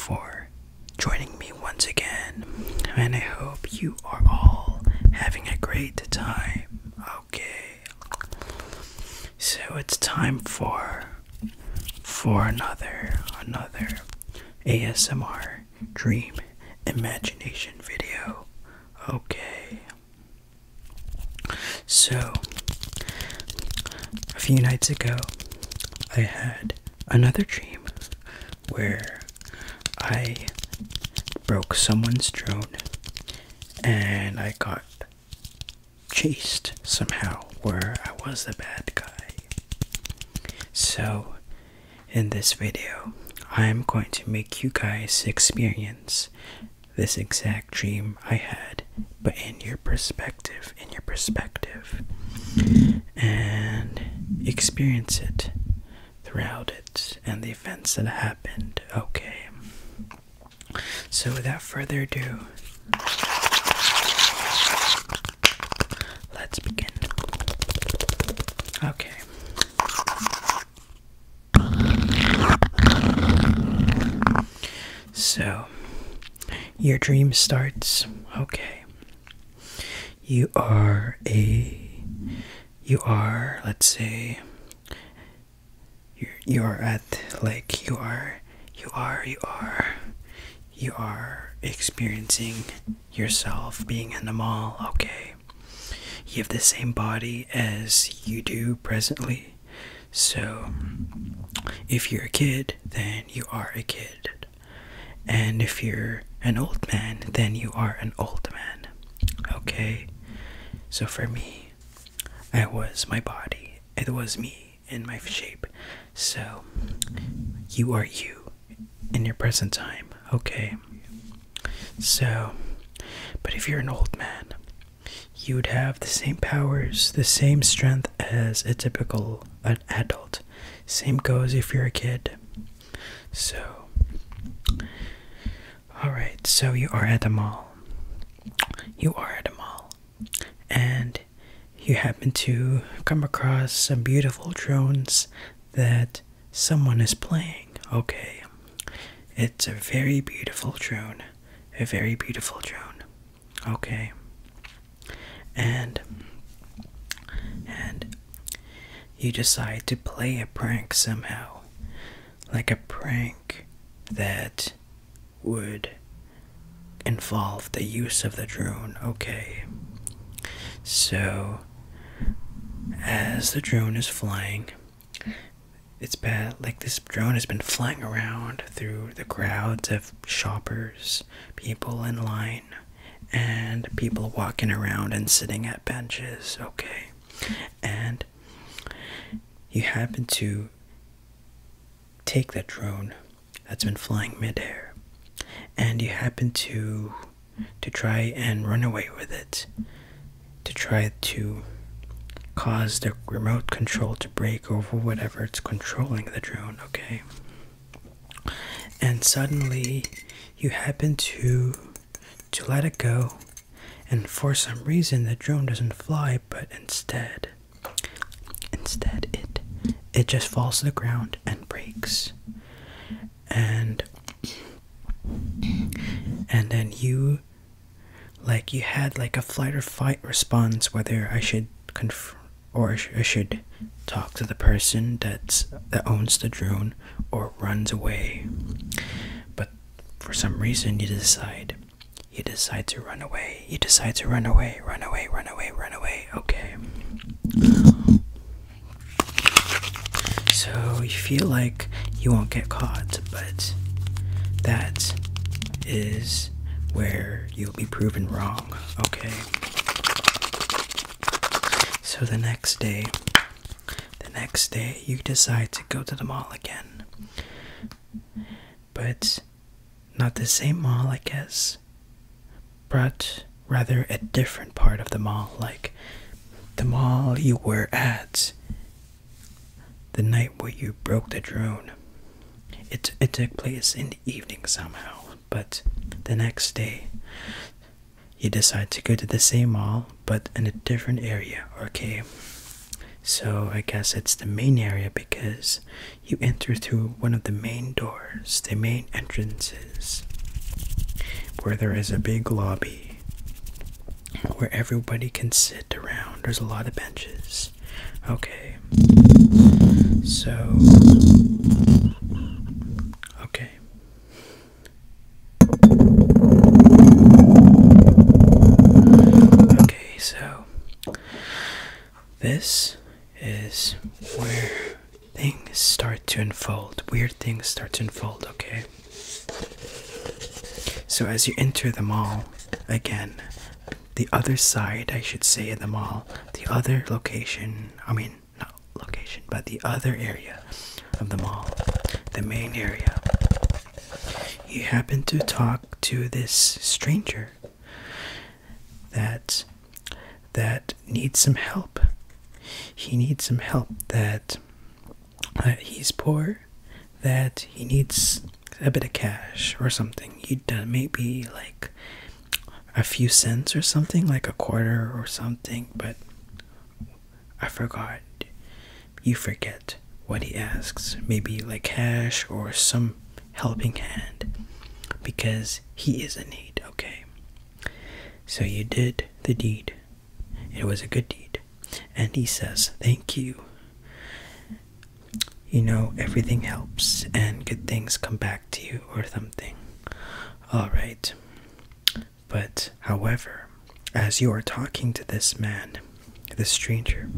for joining me once again, and I hope you are all having a great time. Okay, so it's time for another ASMR dream imagination video. Okay, so a few nights ago I had another dream where I broke someone's drone and I got chased somehow where I was the bad guy. So in this video I'm going to make you guys experience this exact dream I had, but in your perspective, and experience it throughout it and the events that happened. Okay, so without further ado, let's begin. Okay. So your dream starts. Okay. You are, let's say, you are experiencing yourself being in the mall. Okay. You have the same body as you do presently. So if you're a kid, then you are a kid. And if you're an old man, then you are an old man. Okay? So for me, I was my body. It was me in my shape. So you are you in your present time. Okay? So, but if you're an old man, you would have the same powers, the same strength as a typical adult. Same goes if you're a kid. So alright, so you are at a mall. And you happen to come across some beautiful drones that someone is playing. Okay. It's a very beautiful drone. Okay. And you decide to play a prank somehow. Like a prank that would involve the use of the drone. Okay. So as the drone is flying, it's bad. Like, this drone has been flying around through the crowds of shoppers, people in line, and people walking around and sitting at benches. Okay. And you happen to take that drone that's been flying midair, and you happen to try and run away with it, to try to cause the remote control to break over whatever it's controlling the drone. Okay. And suddenly you happen to let it go, and for some reason the drone doesn't fly, but instead it just falls to the ground and breaks. And then you had like a flight or fight response, whether I should I should talk to the person that owns the drone or runs away. But for some reason you decide to run away. Run away. Okay. So you feel like you won't get caught, but that is where you'll be proven wrong. Okay. So the next day you decide to go to the mall again. But not the same mall, I guess, but rather a different part of the mall, like the mall you were at the night where you broke the drone. It took place in the evening somehow, but the next day you decide to go to the same mall but in a different area. Okay, So I guess it's the main area because you enter through one of the main doors, the main entrances, where there is a big lobby where everybody can sit around. There's a lot of benches. Okay. So, okay. Okay, so this is where things start to unfold. Weird things start to unfold, okay? So as you enter the mall, again, the other side, I should say, of the mall, the other location, not location, but the other area of the mall, the main area, you happen to talk to this stranger that needs some help. He needs some help, that he's poor, that he needs a bit of cash or something. He'd maybe like a few cents or something, like a quarter or something, but I forgot. You forget what he asks. Maybe like cash or some helping hand, because he is in need, okay? So you did the deed. It was a good deed. And he says, thank you. You know, everything helps and good things come back to you or something. Alright. But, however, as you are talking to this man, this stranger,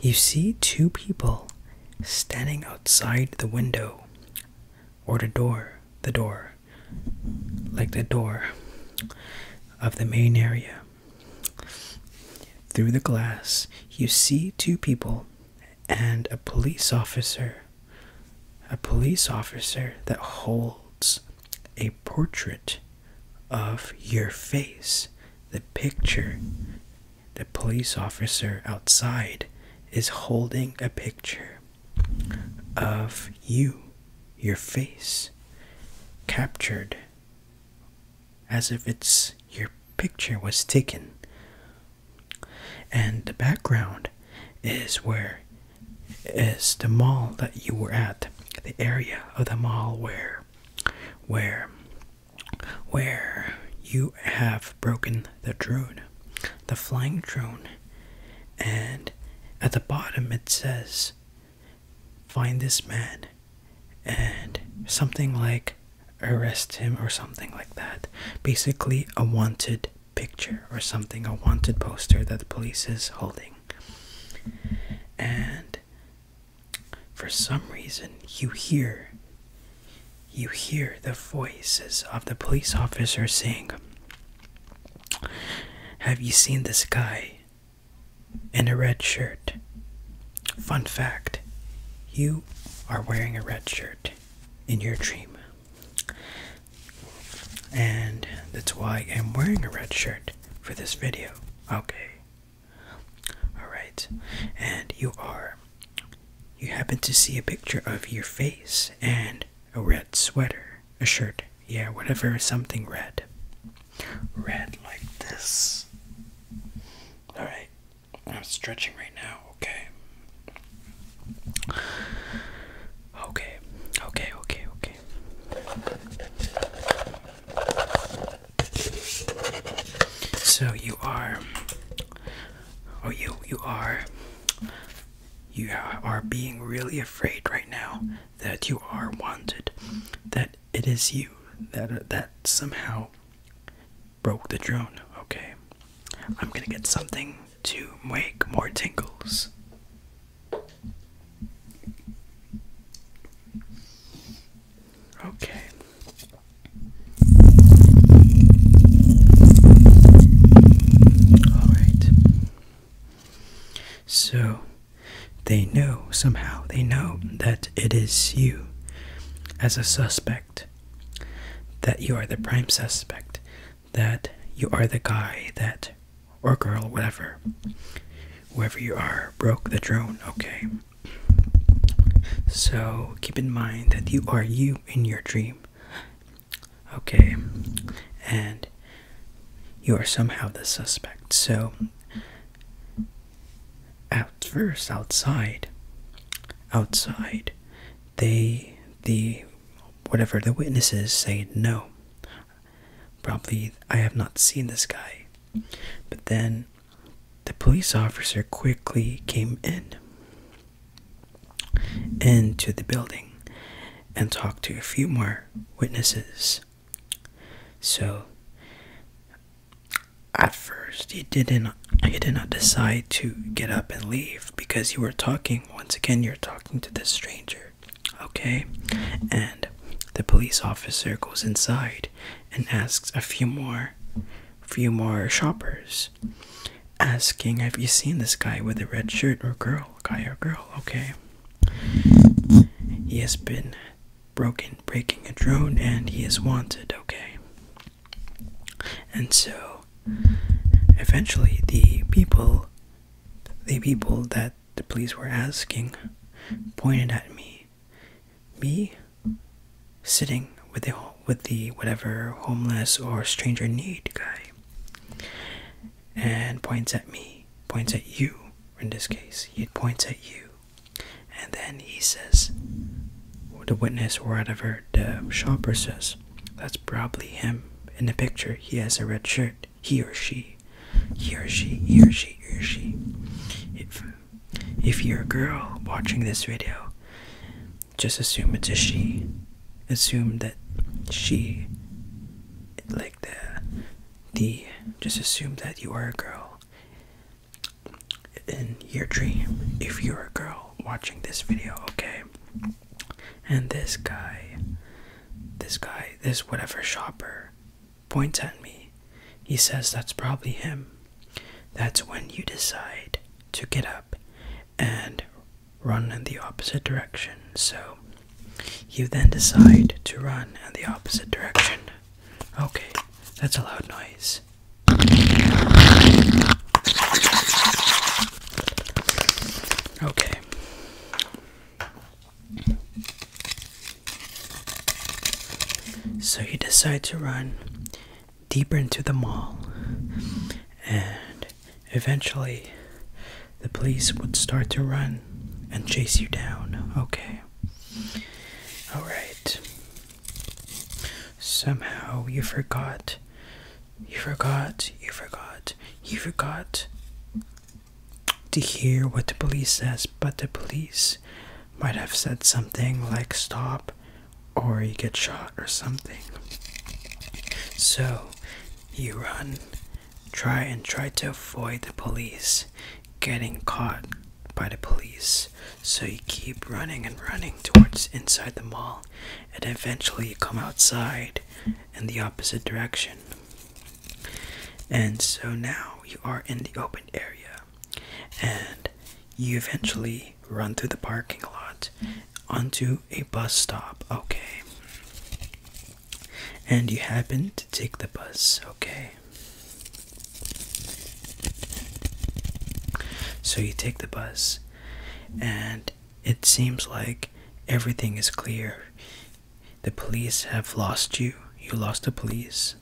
you see two people standing outside the window, or the door of the main area. Through the glass, you see two people and a police officer that holds a portrait of your face. The picture, the police officer outside is holding a picture of you, your face, captured as if it's your picture was taken. And the background is the mall that you were at, the area of the mall where you have broken the drone, the flying drone. And at the bottom it says, find this man, and something like arrest him or something like that. Basically a wanted picture or something, a wanted poster that the police is holding. And for some reason you hear the voices of the police officer saying, have you seen this guy in a red shirt? Fun fact, you are wearing a red shirt in your dream. And that's why I'm wearing a red shirt for this video. Okay. Alright. And you happen to see a picture of your face and a red sweater, a shirt, yeah, whatever, something red. Red like this. Alright. I'm stretching right now, okay. Okay. So you are being really afraid right now that you are wanted, that it is you that somehow broke the drone, okay? I'm gonna get something to make more tingles. Okay. Alright. So, they know that it is you as a suspect, that you are the prime suspect, that you are the guy that, or girl, whatever, whoever you are, broke the drone, okay? So keep in mind that you are you in your dream, okay? And you are somehow the suspect. So at first outside, the whatever the witnesses say no. Probably I have not seen this guy. But then the police officer quickly came into the building and talked to a few more witnesses. So at first he did not decide to get up and leave, because you were talking, once again you're talking to this stranger, okay? And the police officer goes inside and asks a few more shoppers, asking, have you seen this guy with a red shirt, or guy or girl, okay? He has been breaking a drone and he is wanted, okay? And so eventually the people that the police were asking pointed at me sitting with the whatever homeless or stranger need guy, and points at you, in this case he points at you, and then he says, the witness or whatever the shopper says, that's probably him in the picture, he has a red shirt, he or she. If you're a girl watching this video, just assume it's a she. Assume that she, like just assume that you are a girl in your dream, if you're a girl watching this video, okay? And this whatever shopper points at me, he says that's probably him. That's when you decide to get up and run in the opposite direction. So you then decide to run in the opposite direction. Okay, that's a loud noise. Okay. So you decide to run deeper into the mall, and eventually the police would start to run and chase you down. Okay. Alright. Somehow you forgot to hear what the police says, but the police might have said something like stop or you get shot or something. So you run, try to avoid the police getting caught by the police. So you keep running and running towards inside the mall, and eventually you come outside in the opposite direction. And so now you are in the open area, and you eventually run through the parking lot onto a bus stop, okay? And you happen to take the bus, okay? So you take the bus, and it seems like everything is clear. The police have lost you. You lost the police.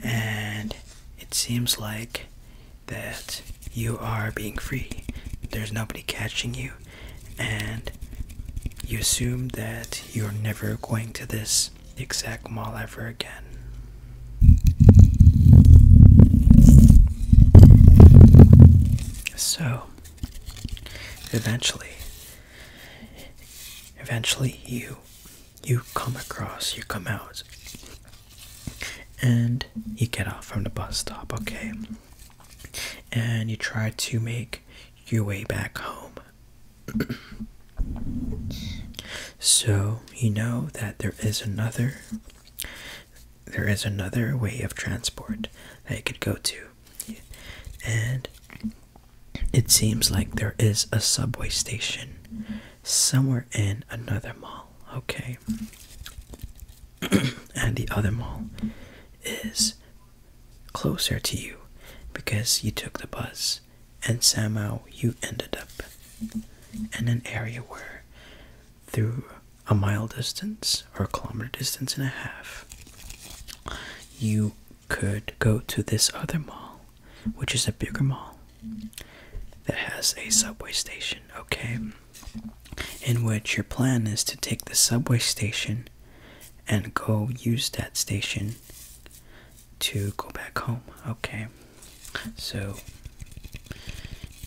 And it seems like that you are being free. There's nobody catching you. And you assume that you're never going to this exact mall ever again. So eventually you come out and you get off from the bus stop, okay? And you try to make your way back home. So you know that there is another way of transport that you could go to, and it seems like there is a subway station somewhere in another mall, okay? And the other mall is closer to you because you took the bus, and somehow you ended up in an area where, through a mile distance or a kilometer distance and a half, you could go to this other mall, which is a bigger mall. that has a subway station, okay? In which your plan is to take the subway station and go use that station to go back home, okay? So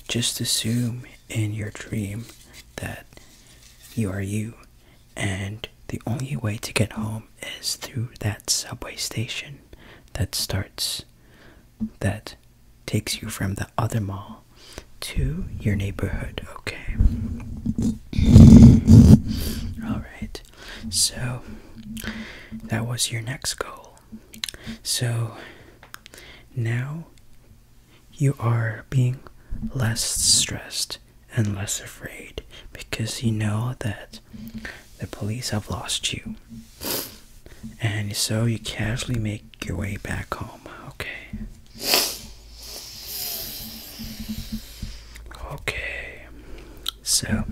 just assume in your dream that you are you, and the only way to get home is through that subway station that takes you from the other mall to your neighborhood, okay? Alright, so that was your next goal. So now you are being less stressed and less afraid because you know that the police have lost you. And so you casually make your way back home, okay? Okay, so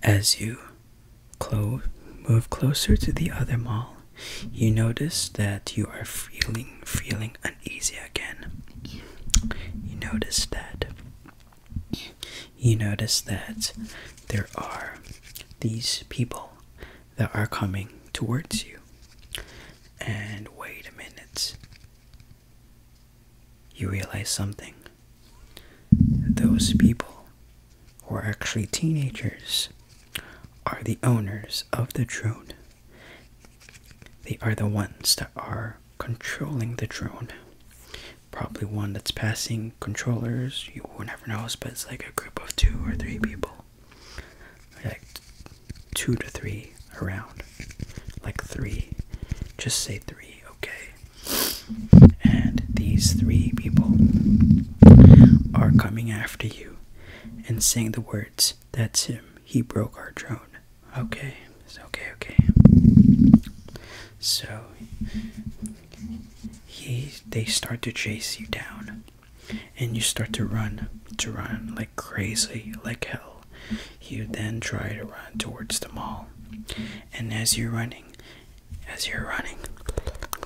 as you move closer to the other mall, you notice that you are feeling uneasy again. You notice that there are these people that are coming towards you. And wait a minute. You realize something. Those people, who are actually teenagers, are the owners of the drone. They are the ones that are controlling the drone. Probably one that's passing controllers. You will never know, but it's like a group of 2 or 3 people. Like 2 to 3 around. Like 3. Just say 3, okay? And these 3 people are coming after you and saying the words, "That's him. He broke our drone." Okay. It's okay. So they start to chase you down, and you start to run like crazy, like hell. You then try to run towards the mall, and as you're running,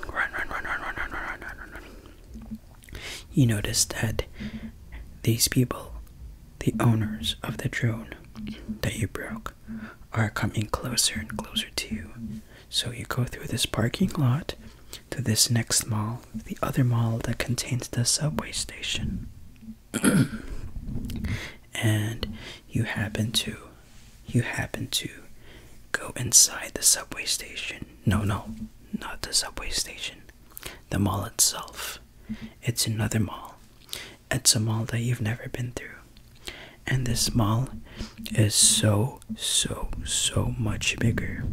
run. You notice that these people, the owners of the drone that you broke, are coming closer and closer to you. So you go through this parking lot to this next mall, the other mall that contains the subway station. And you happen to go inside the subway station. No, not the subway station. The mall itself. It's another mall. It's a mall that you've never been through. And this mall is so much bigger.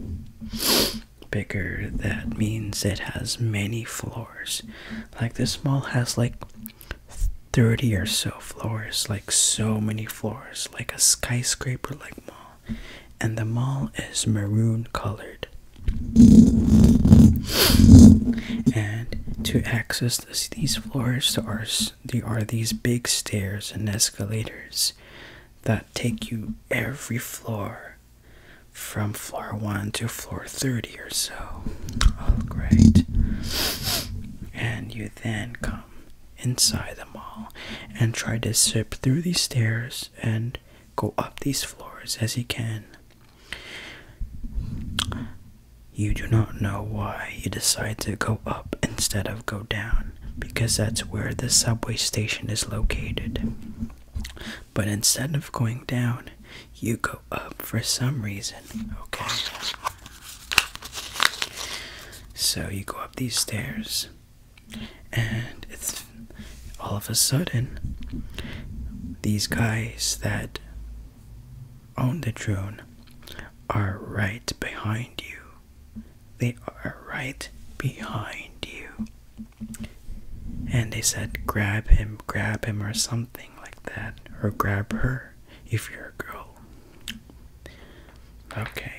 Bigger, that means it has many floors. Like this mall has like 30 or so floors, like so many floors, like a skyscraper like mall. And the mall is maroon colored. And to access these floors, there are these big stairs and escalators that take you every floor, from floor 1 to floor 30 or so. Oh, great. And you then come inside the mall and try to zip through these stairs and go up these floors as you can. You do not know why you decide to go up instead of go down, because that's where the subway station is located. But instead of going down, you go up for some reason, okay? So you go up these stairs, and it's all of a sudden, these guys that own the drone are right behind you. They are right behind you. And they said, grab him, or something like that. Or grab her, if you're a girl. Okay.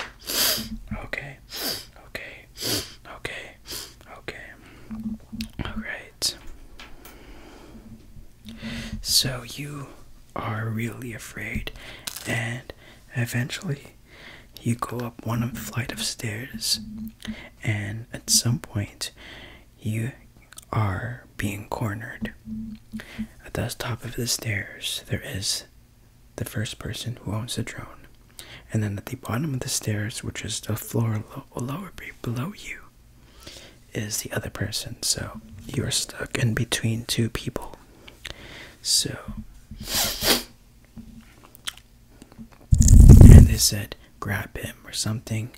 Alright. So you are really afraid, and eventually you go up one flight of stairs, and at some point you are being cornered. at the top of the stairs, there is the first person who owns the drone. And then at the bottom of the stairs, which is the floor lower below you, is the other person. So you are stuck in between two people. So, and they said, grab him or something.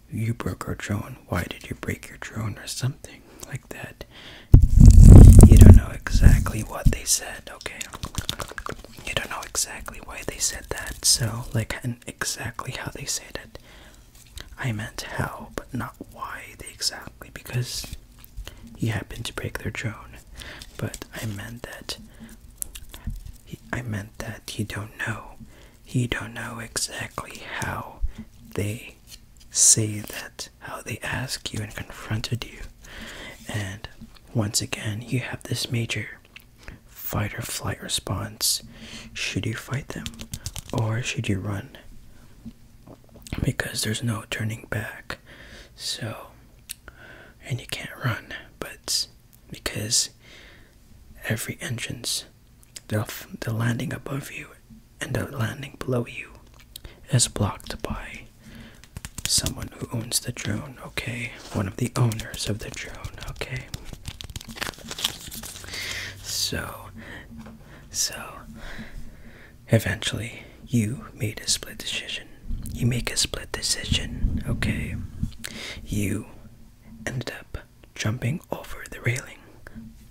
You broke our drone. Why did you break your drone or something like that? You don't know exactly what they said, okay? You don't know exactly why they said that. So, like, and exactly how they said it. I meant how, but not why they exactly, because you happened to break their drone. But I meant that you don't know. You don't know exactly how they say that, how they ask you and confronted you. And once again, you have this major fight or flight response. Should you fight them or should you run? Because there's no turning back. So, and you can't run, but because every entrance, the landing above you and the landing below you is blocked by someone who owns the drone, okay? One of the owners of the drone, okay? So, eventually, you made a split decision. You make a split decision, okay? You ended up jumping over the railing.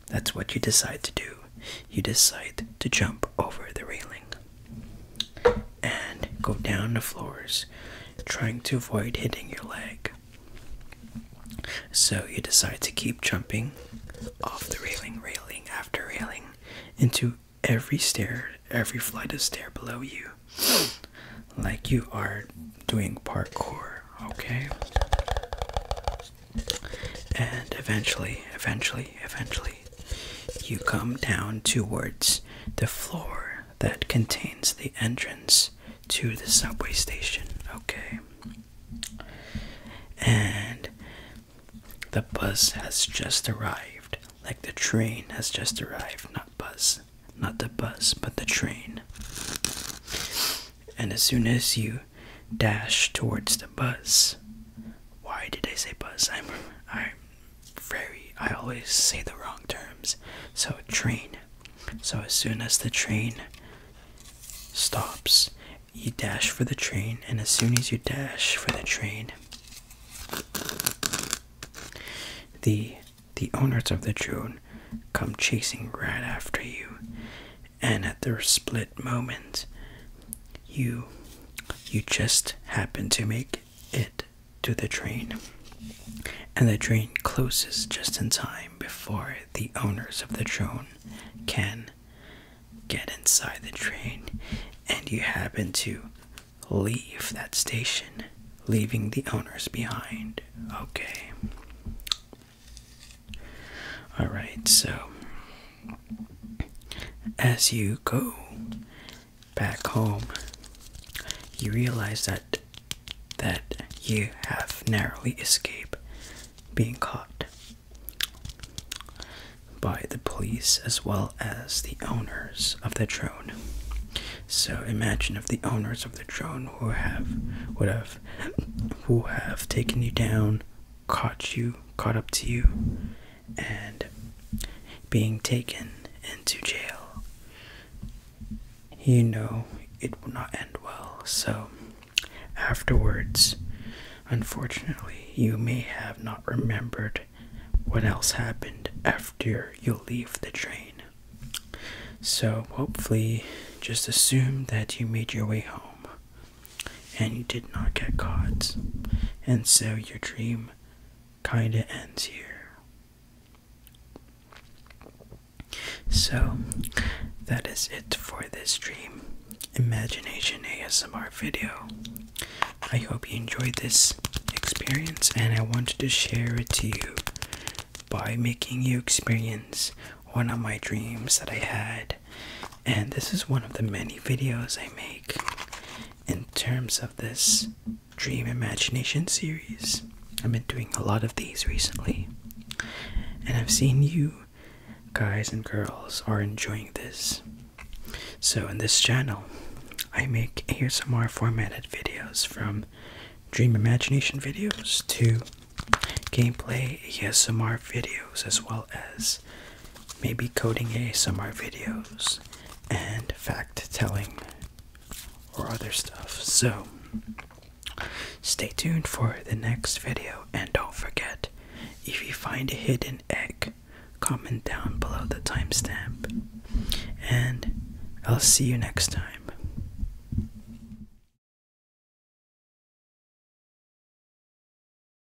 That's what you decide to do. You decide to jump over the railing and go down the floors, trying to avoid hitting your leg. So you decide to keep jumping off the railing after railing, into every stair, every flight of stair below you, like you are doing parkour, okay? And eventually, you come down towards the floor that contains the entrance to the subway station, okay? And the bus has just arrived. Like the train has just arrived, not the bus, but the train. And as soon as you dash towards the bus, why did I say bus? I always say the wrong terms. So train. So as soon as the train stops, you dash for the train, and as soon as you dash for the train, the owners of the drone come chasing right after you, and at the split moment, you just happen to make it to the train, and the train closes just in time before the owners of the drone can get inside the train, and you happen to leave that station, leaving the owners behind, okay? Alright, so as you go back home, you realize that you have narrowly escaped being caught by the police as well as the owners of the drone. So imagine if the owners of the drone who have taken you down, caught up to you, and being taken into jail. You know it will not end well. So afterwards, unfortunately, you may have not remembered what else happened after you leave the train. So hopefully just assume that you made your way home and you did not get caught. And so your dream kinda ends here. So that is it for this dream imagination ASMR video. I hope you enjoyed this experience, and I wanted to share it to you by making you experience one of my dreams that I had. And this is one of the many videos I make in terms of this dream imagination series. I've been doing a lot of these recently, and I've seen you guys and girls are enjoying this. So in this channel, I make ASMR formatted videos, from dream imagination videos to gameplay ASMR videos, as well as maybe coding ASMR videos and fact telling or other stuff. So stay tuned for the next video, and don't forget, if you find a hidden egg, comment down below the timestamp, and I'll see you next time.